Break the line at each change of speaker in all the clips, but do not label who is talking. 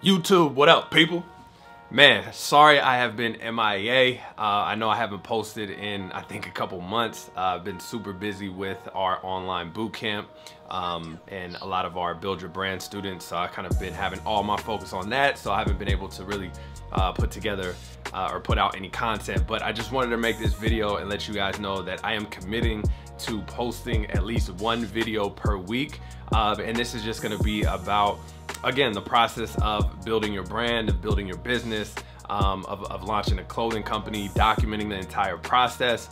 YouTube, what up, people? Man, sorry I have been MIA. I know I haven't posted in, I think, a couple months. I've been super busy with our online bootcamp and a lot of our Build Your Brand students. So I kind of been having all my focus on that. So I haven't been able to really put together or put out any content. But I just wanted to make this video and let you guys know that I am committing to posting at least one video per week. And this is just gonna be about, again, the process of building your brand, of building your business, of launching a clothing company, documenting the entire process.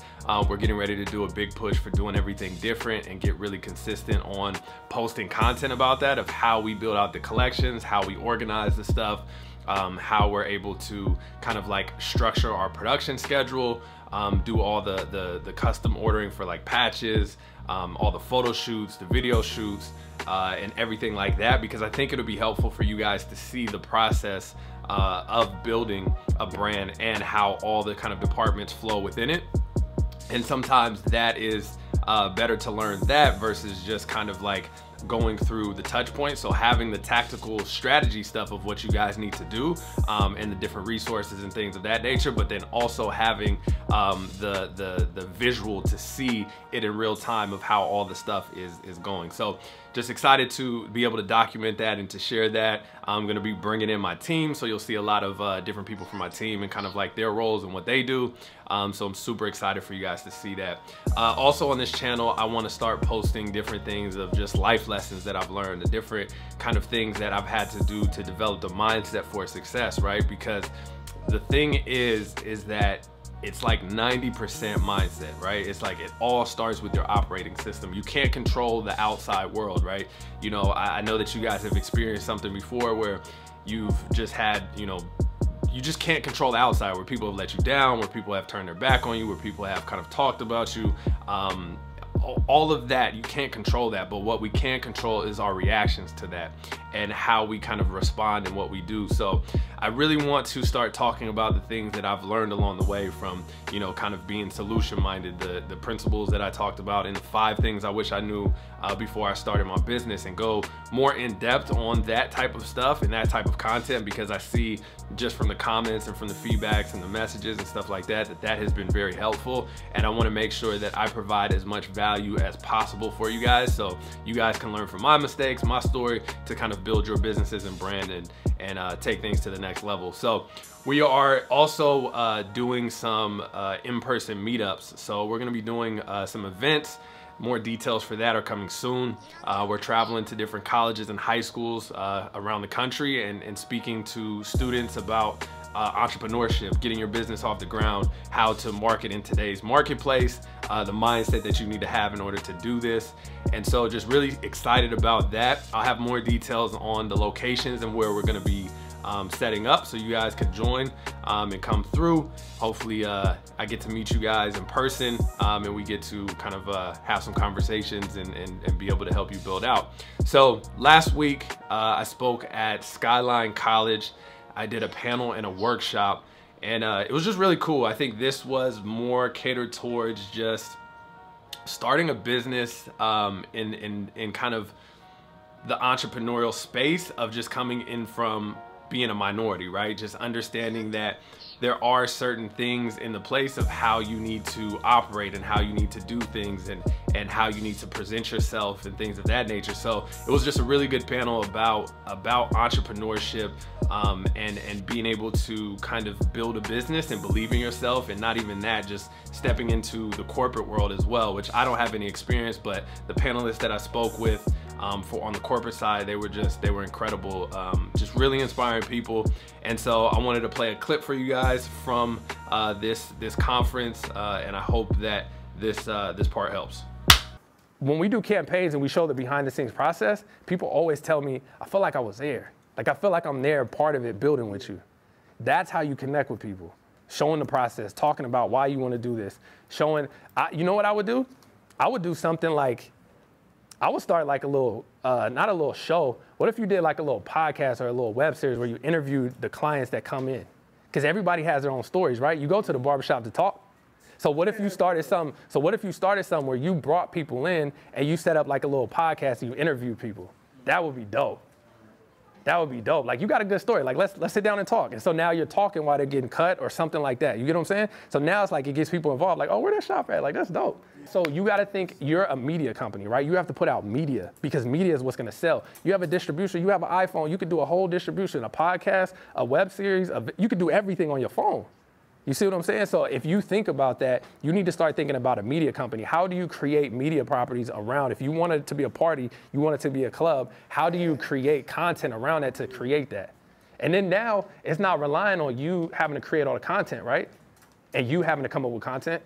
We're getting ready to do a big push for doing everything different and get really consistent on posting content about that, of how we build out the collections, how we organize the stuff, how we're able to kind of like structure our production schedule, do all the custom ordering for like patches, all the photo shoots, the video shoots, and everything like that, because I think it'll be helpful for you guys to see the process of building a brand and how all the kind of departments flow within it. And sometimes that is better to learn that versus just kind of like going through the touch points. So having the tactical strategy stuff of what you guys need to do and the different resources and things of that nature, but then also having the visual to see it in real time of how all the stuff is going. So just excited to be able to document that and to share that. I'm gonna be bringing in my team, so you'll see a lot of different people from my team and kind of like their roles and what they do. So I'm super excited for you guys to see that. Also on this channel, I wanna start posting different things of just life lessons that I've learned, the different kind of things that I've had to do to develop the mindset for success, right? Because the thing is that it's like 90% mindset, right? It's like it all starts with your operating system. You can't control the outside world, right? You know, I know that you guys have experienced something before where you've just had, you know, you just can't control the outside, where people have let you down, where people have turned their back on you, where people have kind of talked about you. All of that, you can't control that, but what we can control is our reactions to that and how we kind of respond and what we do. So I really want to start talking about the things that I've learned along the way from, you know, kind of being solution minded, the principles that I talked about and the 5 things I wish I knew before I started my business, and go more in depth on that type of stuff and that type of content, because I see just from the comments and from the feedbacks and the messages and stuff like that, that has been very helpful. And I want to make sure that I provide as much value as possible for you guys, so you guys can learn from my mistakes, my story, to kind of build your businesses and brand and take things to the next level. So we are also doing some in-person meetups. So we're going to be doing some events. More details for that are coming soon. We're traveling to different colleges and high schools around the country and speaking to students about entrepreneurship, getting your business off the ground, how to market in today's marketplace, the mindset that you need to have in order to do this. And so just really excited about that. I'll have more details on the locations and where we're gonna be setting up, so you guys can join and come through. Hopefully I get to meet you guys in person and we get to kind of have some conversations and be able to help you build out. So last week I spoke at Skyline College. I did a panel and a workshop, and it was just really cool. I think this was more catered towards just starting a business in kind of the entrepreneurial space of just coming in from being a minority, right? Just understanding that there are certain things in the place of how you need to operate and how you need to do things and how you need to present yourself and things of that nature. So it was just a really good panel about entrepreneurship and being able to kind of build a business and believe in yourself, and not even that, just stepping into the corporate world as well, which I don't have any experience, but the panelists that I spoke with for on the corporate side, they were incredible, just really inspiring people. And so I wanted to play a clip for you guys from this conference, and I hope that this part helps. When we do campaigns and we show the behind the scenes process, people always tell me, I feel like I was there. Like, I feel like I'm there, part of it, building with you. That's how you connect with people. Showing the process, talking about why you want to do this, showing, you know what I would do? I would do something like, I would start like a little, not a little show. What if you did like a little podcast or a little web series where you interviewed the clients that come in? Because everybody has their own stories, right? You go to the barbershop to talk. So what if you started something where you brought people in and you set up like a little podcast and you interviewed people? That would be dope.
That would be dope. Like, you got a good story. Like, let's sit down and talk. And so now you're talking while they're getting cut or something like that. You get what I'm saying? So now it's like it gets people involved. Like, oh, where that shop at? Like, that's dope. So you got to think you're a media company, right? You have to put out media because media is what's going to sell. You have a distribution. You have an iPhone. You could do a whole distribution, a podcast, a web series. You could do everything on your phone. You see what I'm saying? So if you think about that, you need to start thinking about a media company. How do you create media properties around? If you want it to be a party, you want it to be a club, how do you create content around that to create that? And then now it's not relying on you having to create all the content, right? And you having to come up with content.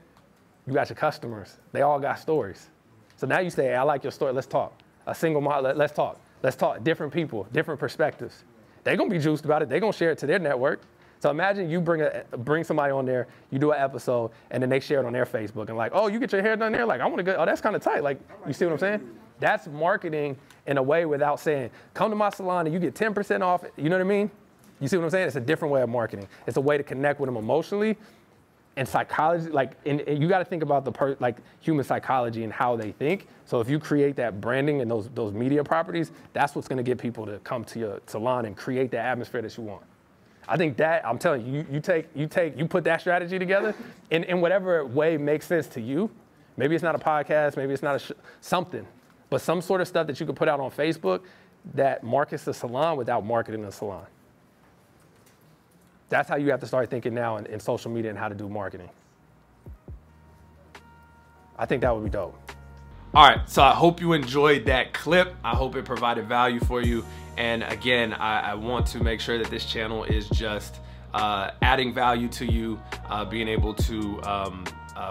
You got your customers. They all got stories. So now you say, hey, I like your story. Let's talk. A single model. Let's talk. Let's talk. Different people, different perspectives. They're going to be juiced about it. They're going to share it to their network. So imagine you bring somebody on there, you do an episode, and then they share it on their Facebook and like, oh, you get your hair done there? Like, I want to go, oh, that's kind of tight. Like, you see what I'm saying? That's marketing in a way without saying, come to my salon and you get 10% off. You know what I mean? You see what I'm saying? It's a different way of marketing. It's a way to connect with them emotionally and psychology. Like, and you got to think about like human psychology and how they think. So if you create that branding and those media properties, that's what's going to get people to come to your salon and create the atmosphere that you want. I think that, I'm telling you, you put that strategy together in whatever way makes sense to you. Maybe it's not a podcast, maybe it's not something, but some sort of stuff that you could put out on Facebook that markets the salon without marketing the salon. That's how you have to start thinking now in social media and how to do marketing. I think that would be dope.
All right, so I hope you enjoyed that clip. I hope it provided value for you. And again, I want to make sure that this channel is just adding value to you, being able to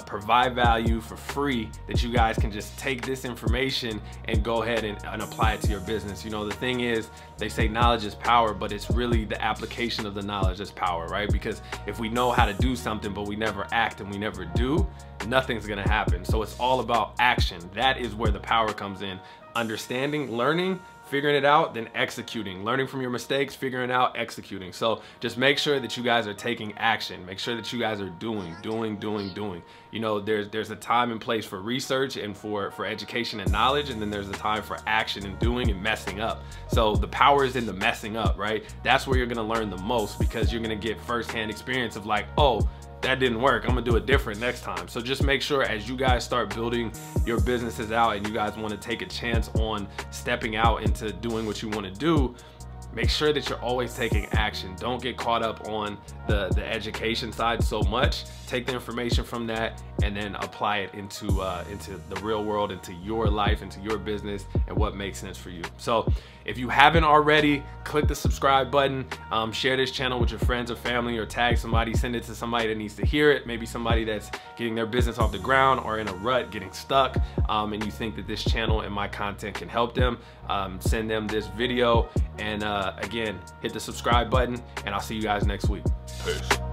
provide value for free, that you guys can just take this information and go ahead and apply it to your business. You know, the thing is, they say knowledge is power, but it's really the application of the knowledge that's power, right? Because if we know how to do something, but we never act and we never do, nothing's gonna happen. So it's all about action. That is where the power comes in. Understanding, learning, figuring it out, then executing, learning from your mistakes, figuring it out, executing. So just make sure that you guys are taking action. Make sure that you guys are doing. You know, there's a time and place for research and for education and knowledge, and then there's a time for action and doing and messing up. So the power is in the messing up, right? That's where you're gonna learn the most, because you're gonna get firsthand experience of like, oh, that didn't work, I'm gonna do it different next time. So just make sure as you guys start building your businesses out and you guys wanna take a chance on stepping out into doing what you wanna do, make sure that you're always taking action. Don't get caught up on the education side so much. Take the information from that and then apply it into the real world, into your life, into your business, and what makes sense for you. So if you haven't already, click the subscribe button, share this channel with your friends or family, or tag somebody, send it to somebody that needs to hear it. Maybe somebody that's getting their business off the ground or in a rut, getting stuck, and you think that this channel and my content can help them. Send them this video, and again, hit the subscribe button, and I'll see you guys next week. Peace.